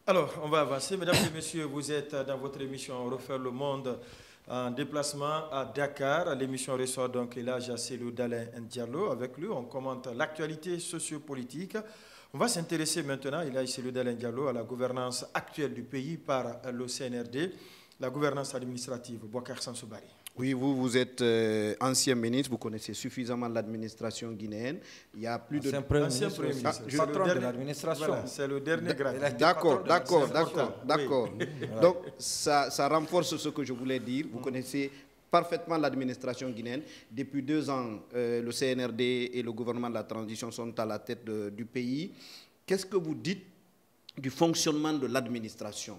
Alors, on va avancer. Mesdames et messieurs, vous êtes dans votre émission Refaire le monde en déplacement à Dakar. L'émission ressort donc Elhadji Cellou Dalein Diallo. Avec lui, on commente l'actualité sociopolitique. On va s'intéresser maintenant, Elhadji Cellou Dalein Diallo, à la gouvernance actuelle du pays par le CNRD, la gouvernance administrative. Boubacar Samsobari. Oui, vous êtes ancien ministre, vous connaissez suffisamment l'administration guinéenne. Il y a plus de... Ancien Premier ministre. Patron de l'administration. Voilà, c'est le dernier grade. D'accord. Oui. Donc, ça renforce ce que je voulais dire. Vous connaissez parfaitement l'administration guinéenne. Depuis 2 ans, le CNRD et le gouvernement de la transition sont à la tête du pays. Qu'est-ce que vous dites du fonctionnement de l'administration?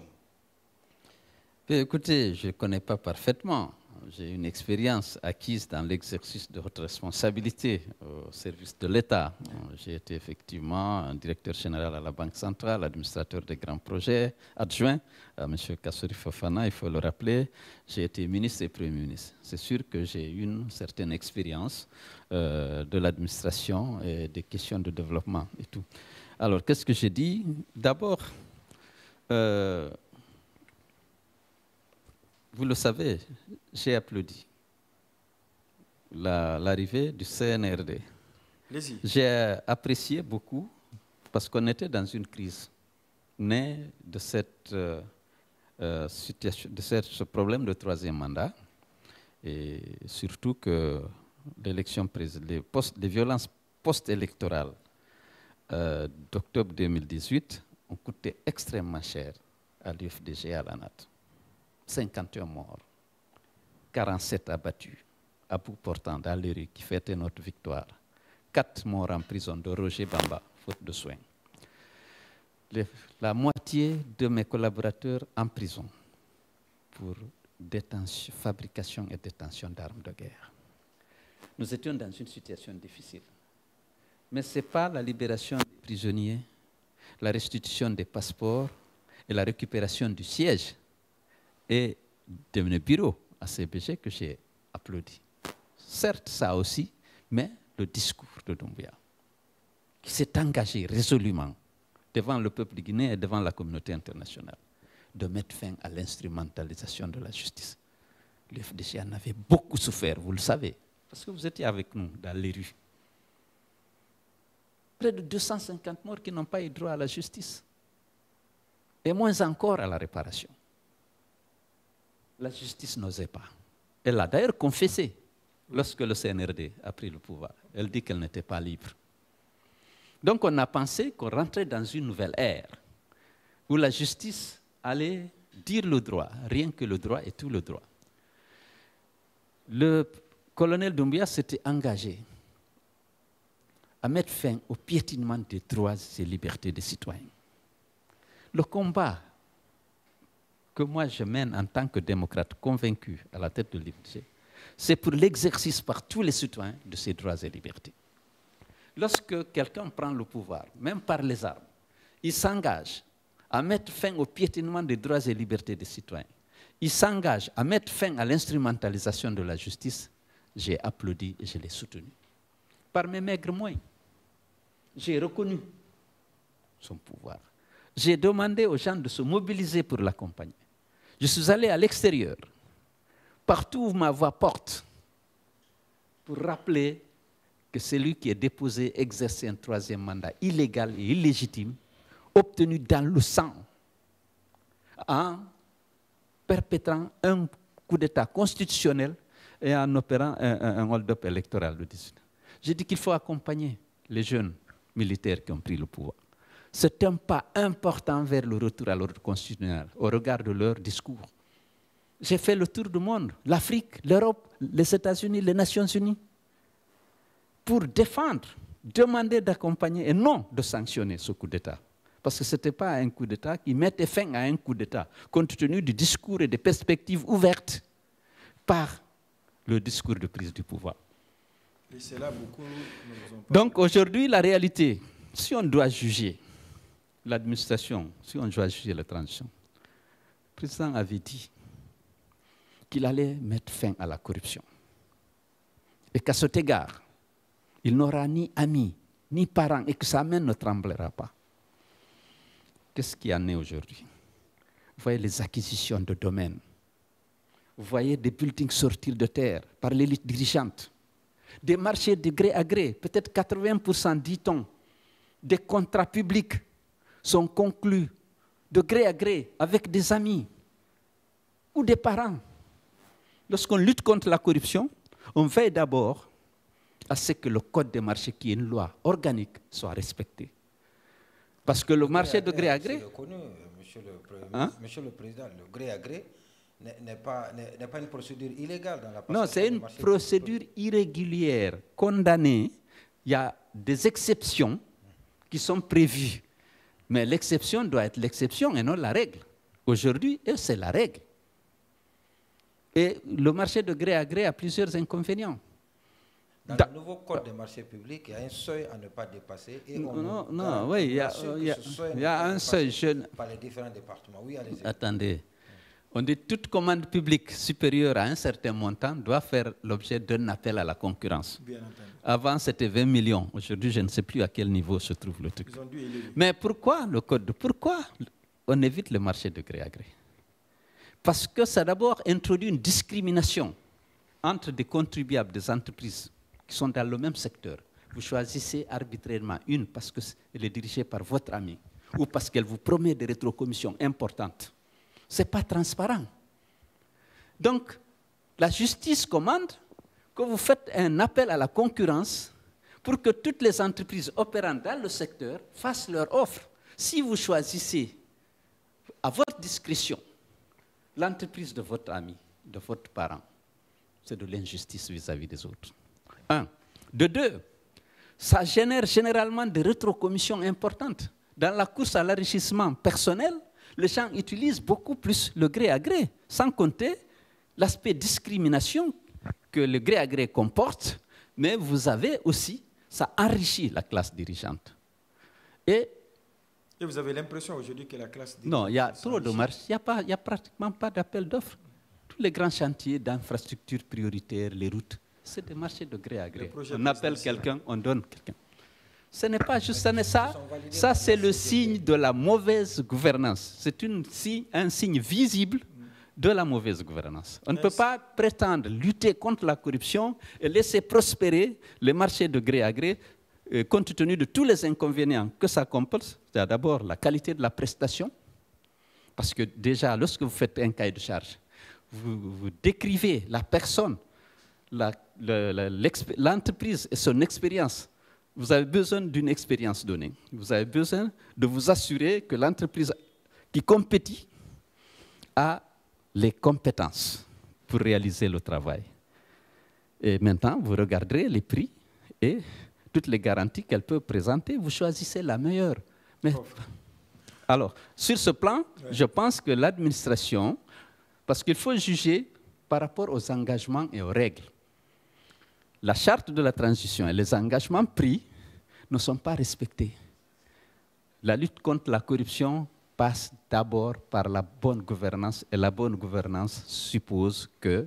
Écoutez, je ne connais pas parfaitement. J'ai une expérience acquise dans l'exercice de haute responsabilité au service de l'État. J'ai été effectivement un directeur général à la Banque centrale, administrateur des grands projets, adjoint à M. Kassory Fofana, il faut le rappeler. J'ai été ministre et Premier ministre. C'est sûr que j'ai une certaine expérience de l'administration et des questions de développement et tout. Alors, qu'est-ce que j'ai dit? D'abord, vous le savez, j'ai applaudi l'arrivée du CNRD. J'ai apprécié beaucoup parce qu'on était dans une crise née de cette situation, de ce problème de 3e mandat, et surtout que l'élection présidentielle, les violences post-électorales d'octobre 2018 ont coûté extrêmement cher à l'UFDG et à la NATO. 51 morts, 47 abattus, à bout portant dans les rues qui fêtaient notre victoire, 4 morts en prison de Roger Bamba, faute de soins. La moitié de mes collaborateurs en prison pour fabrication et détention d'armes de guerre. Nous étions dans une situation difficile. Mais ce n'est pas la libération des prisonniers, la restitution des passeports et la récupération du siège et de mes bureaux à CBG que j'ai applaudi. Certes, ça aussi, mais le discours de Doumbouya, qui s'est engagé résolument devant le peuple guinéen et devant la communauté internationale, de mettre fin à l'instrumentalisation de la justice. Le FDC en avait beaucoup souffert, vous le savez, parce que vous étiez avec nous dans les rues. Près de 250 morts qui n'ont pas eu droit à la justice, et moins encore à la réparation. La justice n'osait pas. Elle a d'ailleurs confessé lorsque le CNRD a pris le pouvoir. Elle dit qu'elle n'était pas libre. Donc on a pensé qu'on rentrait dans une nouvelle ère où la justice allait dire le droit, rien que le droit et tout le droit. Le colonel Doumbouya s'était engagé à mettre fin au piétinement des droits et libertés des citoyens. Le combat que moi je mène en tant que démocrate convaincu à la tête de l'IFG, c'est pour l'exercice par tous les citoyens de ces droits et libertés. Lorsque quelqu'un prend le pouvoir, même par les armes, il s'engage à mettre fin au piétinement des droits et libertés des citoyens. Il s'engage à mettre fin à l'instrumentalisation de la justice. J'ai applaudi et je l'ai soutenu. Par mes maigres moyens, j'ai reconnu son pouvoir. J'ai demandé aux gens de se mobiliser pour l'accompagner. Je suis allé à l'extérieur, partout où ma voix porte, pour rappeler que celui qui est déposé exerçait un 3e mandat illégal et illégitime, obtenu dans le sang, en perpétrant un coup d'État constitutionnel et en opérant un hold-up électoral le 18. J'ai dit qu'il faut accompagner les jeunes militaires qui ont pris le pouvoir. C'est un pas important vers le retour à l'ordre constitutionnel, au regard de leur discours. J'ai fait le tour du monde, l'Afrique, l'Europe, les États-Unis, les Nations Unies, pour défendre, demander d'accompagner et non de sanctionner ce coup d'État. Parce que ce n'était pas un coup d'État qui mettait fin à un coup d'État, compte tenu du discours et des perspectives ouvertes par le discours de prise du pouvoir. Et c'est là beaucoup Donc aujourd'hui, la réalité, si on doit juger l'administration, si on doit juger la transition, le président avait dit qu'il allait mettre fin à la corruption. Et qu'à cet égard, il n'aura ni amis, ni parents, et que sa main ne tremblera pas. qu'est-ce qui en est aujourd'hui? Vous voyez les acquisitions de domaines. Vous voyez des buildings sortir de terre par l'élite dirigeante. Des marchés de gré à gré, peut-être 80%, dit-on, des contrats publics sont conclus de gré à gré avec des amis ou des parents. Lorsqu'on lutte contre la corruption, on veille d'abord à ce que le code des marchés, qui est une loi organique, soit respecté. Parce que le marché de gré à gré... Monsieur le Président, le gré à gré n'est pas une procédure illégale dans la passation. Non, c'est une procédure irrégulière, condamnée. Il y a des exceptions qui sont prévues. Mais l'exception doit être l'exception et non la règle. Aujourd'hui, c'est la règle. Et le marché de gré à gré a plusieurs inconvénients. Dans le nouveau code des marchés publics, il y a un seuil à ne pas dépasser. Et oui, il y a un seuil. Par les différents départements. Oui, allez-y. Attendez. On dit que toute commande publique supérieure à un certain montant doit faire l'objet d'un appel à la concurrence. Bien entendu. Avant, c'était 20 millions. Aujourd'hui, je ne sais plus à quel niveau se trouve le truc. Mais pourquoi le code? Pourquoi on évite le marché de gré à gré? Parce que ça d'abord introduit une discrimination entre des contribuables des entreprises qui sont dans le même secteur. Vous choisissez arbitrairement une parce qu'elle est dirigée par votre ami ou parce qu'elle vous promet des rétrocommissions importantes. Ce n'est pas transparent. Donc, la justice commande que vous faites un appel à la concurrence pour que toutes les entreprises opérant dans le secteur fassent leur offre. Si vous choisissez à votre discrétion l'entreprise de votre ami, de votre parent, c'est de l'injustice vis-à-vis des autres. Un. De deux, ça génère généralement des rétrocommissions importantes. Dans la course à l'enrichissement personnel, les gens utilisent beaucoup plus le gré à gré, sans compter l'aspect discrimination que le gré à gré comporte, mais vous avez aussi, ça enrichit la classe dirigeante. Et vous avez l'impression aujourd'hui que la classe dirigeante... Non, il y a trop de marché, il n'y a pratiquement pas d'appel d'offres. Tous les grands chantiers d'infrastructures prioritaires, les routes, c'est des marchés de gré à gré. On appelle quelqu'un, on donne quelqu'un. Ce n'est pas juste ça. Ça, c'est le signe de la mauvaise gouvernance. C'est un signe visible de la mauvaise gouvernance. On ne peut pas prétendre lutter contre la corruption et laisser prospérer les marchés de gré à gré, compte tenu de tous les inconvénients que ça comporte. C'est d'abord la qualité de la prestation, parce que déjà, lorsque vous faites un cahier de charge, vous décrivez la personne, l'entreprise et son expérience. Vous avez besoin d'une expérience donnée. Vous avez besoin de vous assurer que l'entreprise qui compétit a les compétences pour réaliser le travail. Et maintenant, vous regarderez les prix et toutes les garanties qu'elle peut présenter. Vous choisissez la meilleure. Mais, alors, sur ce plan, je pense que l'administration, parce qu'il faut juger par rapport aux engagements et aux règles. La charte de la transition et les engagements pris ne sont pas respectés. La lutte contre la corruption passe d'abord par la bonne gouvernance, et la bonne gouvernance suppose que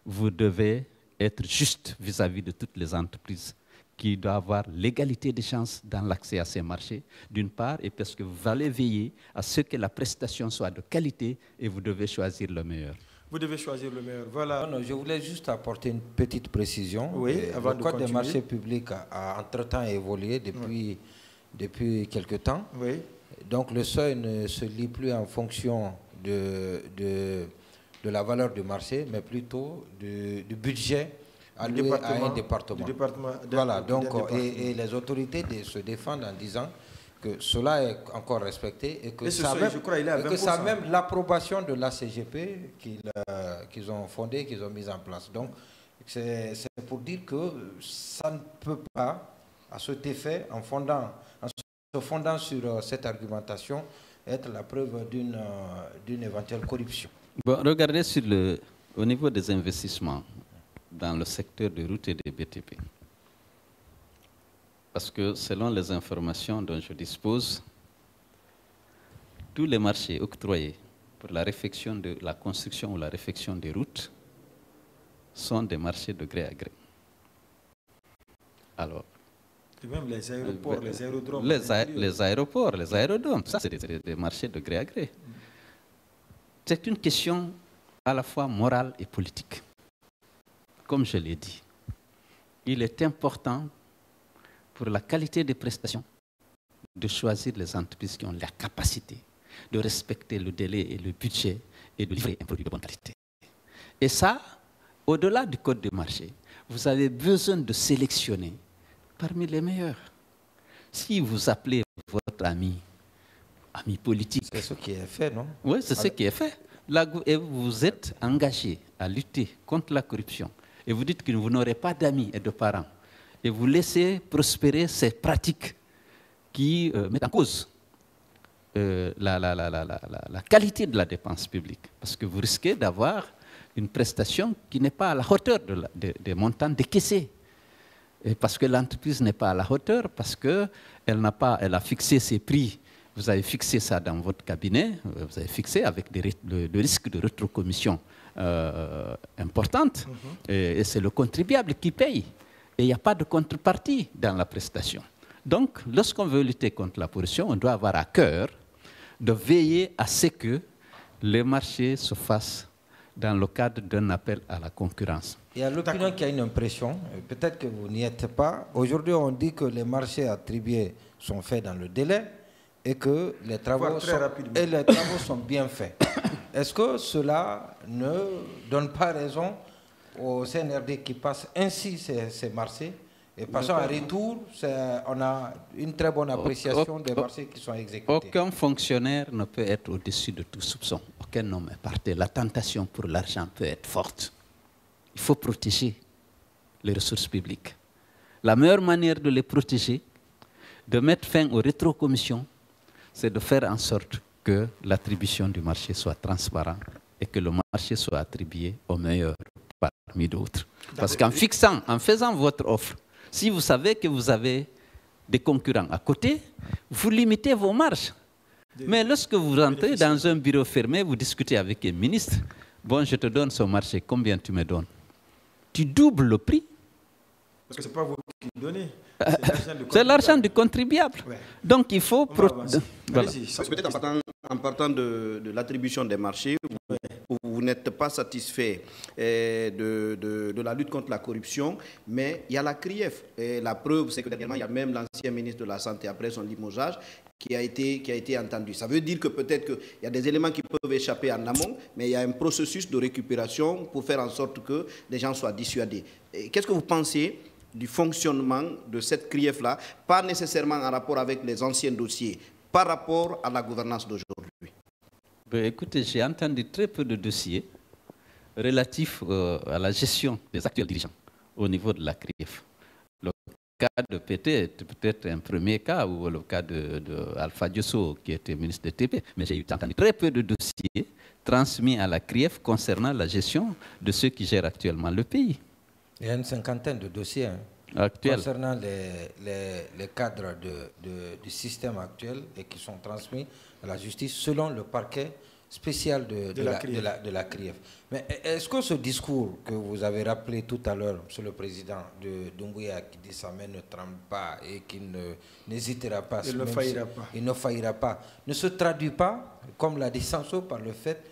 vous devez être juste vis-à-vis de toutes les entreprises qui doivent avoir l'égalité des chances dans l'accès à ces marchés, d'une part, et parce que vous allez veiller à ce que la prestation soit de qualité et vous devez choisir le meilleur. Vous devez choisir le meilleur. Voilà. Non, je voulais juste apporter une petite précision. Oui, avant le Code des marchés publics a entre-temps évolué depuis quelque temps. Oui. Donc le seuil ne se lit plus en fonction de la valeur du marché, mais plutôt du budget alloué à un département. Voilà, donc, et les autorités se défendent en disant que cela est encore respecté et que ça a même l'approbation de la CGP qu'ils ont fondée, qu'ils ont mise en place. Donc, c'est pour dire que ça ne peut pas, à cet effet, en se fondant sur cette argumentation, être la preuve d'une éventuelle corruption. Bon, regardez au niveau des investissements dans le secteur des routes et des BTP. Parce que selon les informations dont je dispose, tous les marchés octroyés pour la construction ou la réfection des routes sont des marchés de gré à gré. Alors, Et même les aéroports, les aérodromes. Les aéroports, les aérodromes, ça c'est des marchés de gré à gré. C'est une question à la fois morale et politique. Comme je l'ai dit, il est important pour la qualité des prestations de choisir les entreprises qui ont la capacité de respecter le délai et le budget et de livrer un produit de bonne qualité. Et ça, au-delà du code de marché, vous avez besoin de sélectionner parmi les meilleurs. Si vous appelez votre ami politique... C'est ce qui est fait, non? Oui, c'est ce qui est fait. Là, et vous êtes engagé à lutter contre la corruption et vous dites que vous n'aurez pas d'amis et de parents et vous laissez prospérer ces pratiques qui mettent en cause la qualité de la dépense publique. Parce que vous risquez d'avoir une prestation qui n'est pas à la hauteur des montants décaissés. Et parce que l'entreprise n'est pas à la hauteur, parce qu'elle a fixé ses prix. Vous avez fixé ça dans votre cabinet, vous avez fixé avec le risque de rétrocommission importante. Et c'est le contribuable qui paye. Et il n'y a pas de contrepartie dans la prestation. Donc, lorsqu'on veut lutter contre la pollution, on doit avoir à cœur de veiller à ce que les marchés se fassent dans le cadre d'un appel à la concurrence. Il y a l'opinion qui a une impression, peut-être que vous n'y êtes pas. Aujourd'hui, on dit que les marchés attribués sont faits dans le délai et que les travaux sont bien faits. Est-ce que cela ne donne pas raison au CNRD qui passe ainsi ces marchés? Et passons à retour, on a une très bonne appréciation des marchés qui sont exécutés. Aucun fonctionnaire ne peut être au-dessus de tout soupçon. Aucun homme est parfait. La tentation pour l'argent peut être forte. Il faut protéger les ressources publiques. La meilleure manière de les protéger, de mettre fin aux rétrocommissions, c'est de faire en sorte que l'attribution du marché soit transparente et que le marché soit attribué aux meilleurs parmi d'autres. Parce qu'en faisant votre offre, si vous savez que vous avez des concurrents à côté, vous limitez vos marges. Mais lorsque vous rentrez dans un bureau fermé, vous discutez avec un ministre, bon, je te donne ce marché, combien tu me donnes? Tu doubles le prix. Parce que ce n'est pas vous qui donnez. C'est l'argent du contribuable. Ouais. Donc il faut... Voilà. Peut-être en partant de l'attribution des marchés, vous n'êtes pas satisfait de la lutte contre la corruption, mais il y a la CRIEF. Et la preuve, c'est que dernièrement, il y a même l'ancien ministre de la Santé, après son limogeage, qui a été entendu. Ça veut dire que peut-être qu'il y a des éléments qui peuvent échapper en amont, mais il y a un processus de récupération pour faire en sorte que les gens soient dissuadés. Qu'est-ce que vous pensez du fonctionnement de cette CRIEF-là, pas nécessairement en rapport avec les anciens dossiers, par rapport à la gouvernance d'aujourd'hui? Écoutez, j'ai entendu très peu de dossiers relatifs à la gestion des actuels dirigeants au niveau de la CRIEF. Le cas de PT est peut-être un premier cas, ou le cas d'Alpha Diosso, qui était ministre de TP, mais j'ai entendu très peu de dossiers transmis à la CRIEF concernant la gestion de ceux qui gèrent actuellement le pays. Il y a une cinquantaine de dossiers concernant les cadres du système actuel et qui sont transmis à la justice selon le parquet spécial de la CRIEF. Mais est-ce que ce discours que vous avez rappelé tout à l'heure, Monsieur le Président de Doumbouya, qui dit sa main ne tremble pas et qu'il n'hésitera pas, il ne faillira pas, ne se traduit pas, comme l'a dit Sanso, par le fait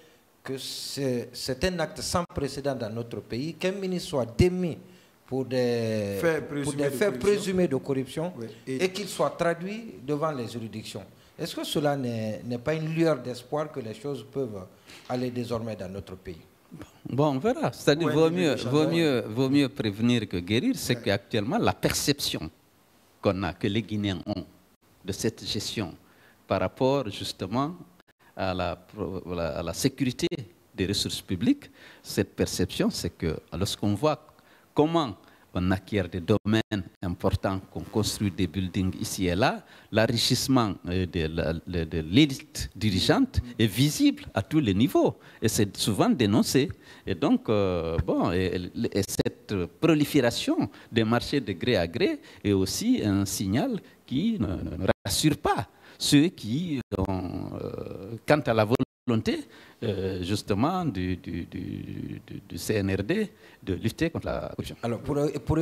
que c'est un acte sans précédent dans notre pays, qu'un ministre soit démis pour des faits présumés de corruption, oui, et qu'il soit traduit devant les juridictions. Est-ce que cela n'est pas une lueur d'espoir que les choses peuvent aller désormais dans notre pays? Bon, on verra. C'est-à-dire vaut mieux prévenir que guérir. C'est qu'actuellement, la perception que les Guinéens ont de cette gestion par rapport justement à la sécurité des ressources publiques, cette perception, c'est que lorsqu'on voit comment on acquiert des domaines importants, qu'on construit des buildings ici et là, l'enrichissement de l'élite dirigeante est visible à tous les niveaux et c'est souvent dénoncé. Et donc, et cette prolifération des marchés de gré à gré est aussi un signal qui ne rassure pas ceux qui ont, quant à la volonté justement du CNRD de lutter contre la corruption. Alors, pour